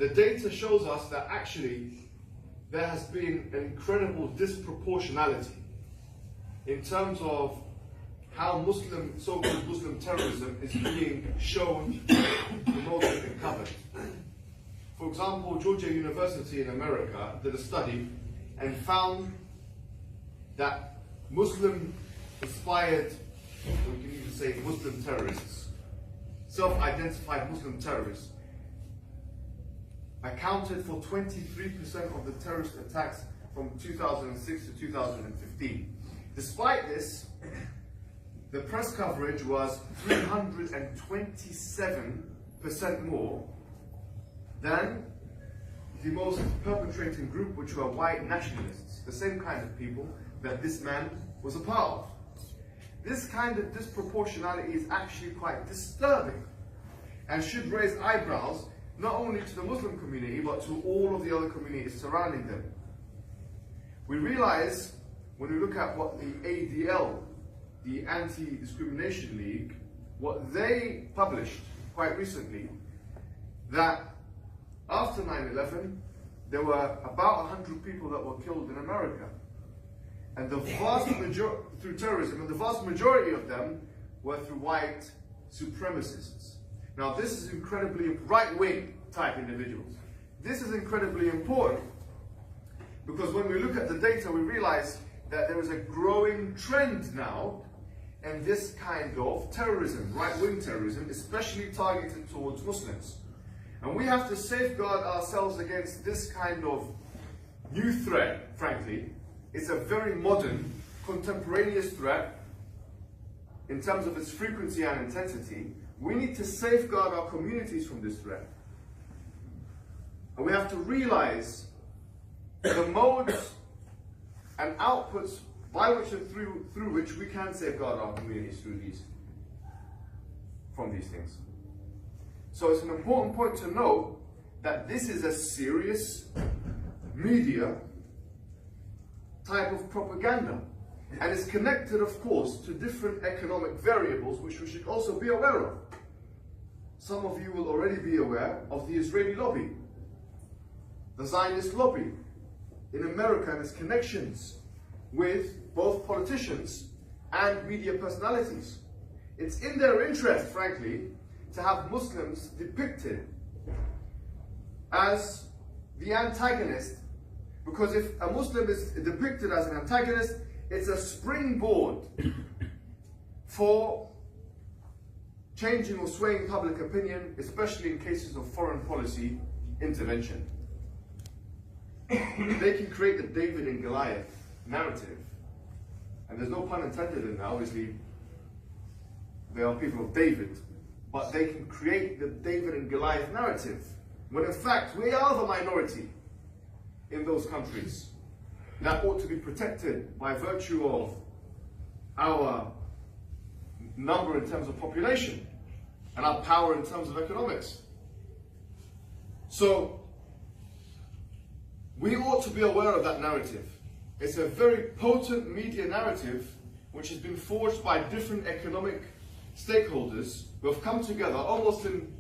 the data shows us that actually there has been an incredible disproportionality in terms of how so-called Muslim terrorism is being shown, promoted, and covered. For example, Georgia University in America did a study and found that Muslim-inspired, or you can even say Muslim terrorists, self-identified Muslim terrorists, accounted for 23% of the terrorist attacks from 2006 to 2015. Despite this, the press coverage was 327% more than the most perpetrating group, which were white nationalists, the same kind of people that this man was a part of. This kind of disproportionality is actually quite disturbing and should raise eyebrows not only to the Muslim community but to all of the other communities surrounding them. We realize when we look at what the ADL, the Anti-Discrimination League, what they published quite recently, that after 9/11 there were about 100 people that were killed in America, and the vast majority through terrorism, and the vast majority of them were through white supremacists. Now this is incredibly right-wing type individuals. This is incredibly important because when we look at the data, we realize that there is a growing trend now in this kind of terrorism, right-wing terrorism, especially targeted towards Muslims. And we have to safeguard ourselves against this kind of new threat, frankly. It's a very modern, contemporaneous threat in terms of its frequency and intensity. We need to safeguard our communities from this threat. And we have to realize the modes and outputs by which and through which we can safeguard our communities from these things. So it's an important point to note that this is a serious media type of propaganda, and it's connected, of course, to different economic variables which we should also be aware of. Some of you will already be aware of the Israeli lobby, the Zionist lobby in America, and its connections with both politicians and media personalities. It's in their interest, frankly, to have Muslims depicted as the antagonist, because if a Muslim is depicted as an antagonist, it's a springboard for changing or swaying public opinion, especially in cases of foreign policy intervention. They can create the David and Goliath narrative, and there's no pun intended in that. Obviously they are people of David, but they can create the David and Goliath narrative, when in fact we are the minority in those countries that ought to be protected by virtue of our number in terms of population and our power in terms of economics. So we ought to be aware of that narrative. It's a very potent media narrative which has been forged by different economic stakeholders who have come together almost in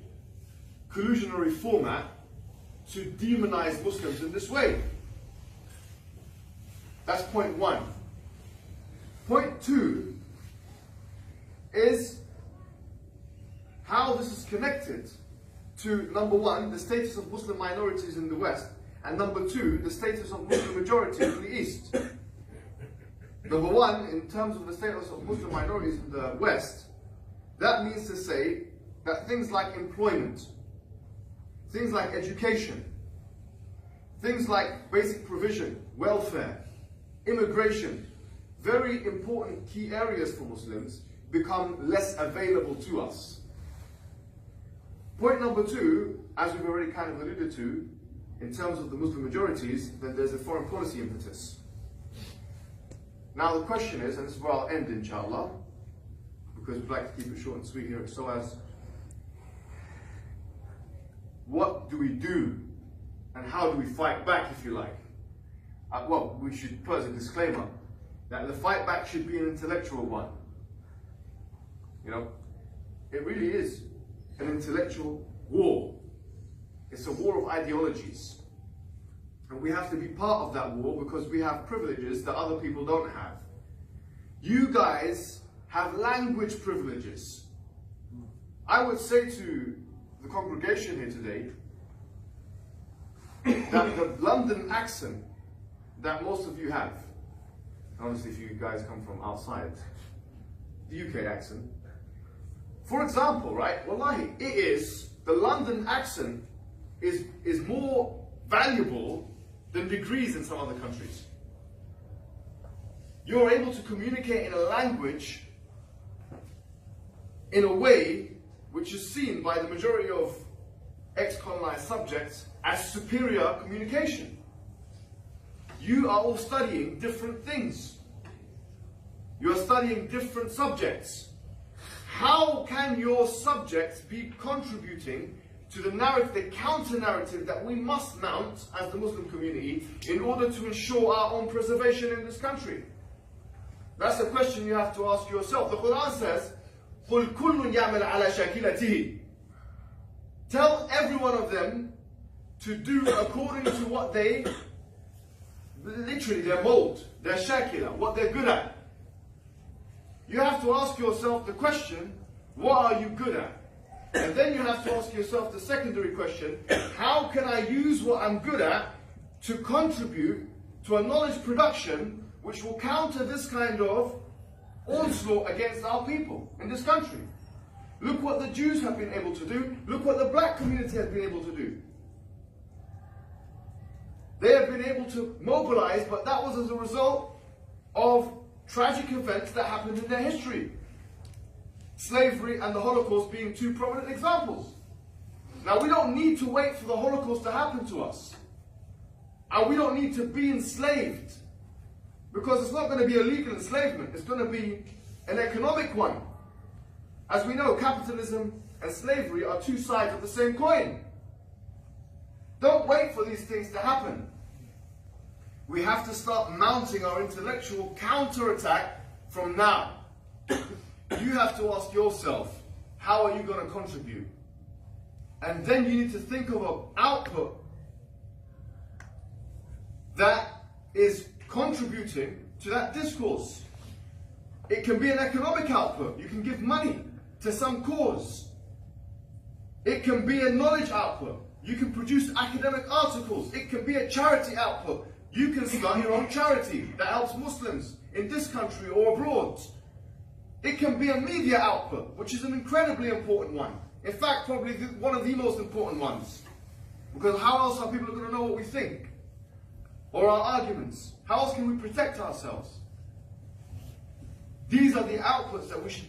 collusionary format to demonize Muslims in this way. That's point one. Point two is how this is connected to, number one, the status of Muslim minorities in the West, and number two, the status of Muslim majorities in the East. Number one, in terms of the status of Muslim minorities in the West, that means to say that things like employment, things like education, things like basic provision, welfare, immigration, very important key areas for Muslims, become less available to us. Point number two, as we've already kind of alluded to, in terms of the Muslim majorities, then there's a foreign policy impetus. Now the question is, and this is where I'll end inshallah, because we'd like to keep it short and sweet here, so as what do we do and how do we fight back, if you like? Well, we should put as a disclaimer that the fight back should be an intellectual one. You know, it really is an intellectual war. It's a war of ideologies. And we have to be part of that war because we have privileges that other people don't have. You guys have language privileges. I would say to the congregation here today that the London accent that most of you have, honestly if you guys come from outside, the UK accent, for example, right, wallahi, the London accent is more valuable than degrees in some other countries. You're able to communicate in a language in a way which is seen by the majority of ex-colonized subjects as superior communication. You are all studying different things. You are studying different subjects. How can your subjects be contributing to the narrative, the counter-narrative that we must mount as the Muslim community in order to ensure our own preservation in this country? That's a question you have to ask yourself. The Quran says, قُلْ كُلٌّ يَعْمَلْ عَلَى شَاكِلَتِهِ. Tell every one of them to do according to what they, literally their mold, their shakila, what they're good at. You have to ask yourself the question, what are you good at? And then you have to ask yourself the secondary question, how can I use what I'm good at to contribute to a knowledge production which will counter this kind of onslaught against our people in this country? Look what the Jews have been able to do. Look what the black community has been able to do. They have been able to mobilize, but that was as a result of tragic events that happened in their history. Slavery and the Holocaust being two prominent examples. Now we don't need to wait for the Holocaust to happen to us. And we don't need to be enslaved. Because it's not going to be a legal enslavement, it's going to be an economic one. As we know, capitalism and slavery are two sides of the same coin. Don't wait for these things to happen. We have to start mounting our intellectual counterattack from now. You have to ask yourself, how are you going to contribute? And then you need to think of an output that is contributing to that discourse. It can be an economic output. You can give money to some cause. It can be a knowledge output. You can produce academic articles. It can be a charity output. You can start your own charity that helps Muslims in this country or abroad. It can be a media output, which is an incredibly important one. In fact, probably one of the most important ones. Because how else are people going to know what we think? Or our arguments? How else can we protect ourselves? These are the outputs that we should be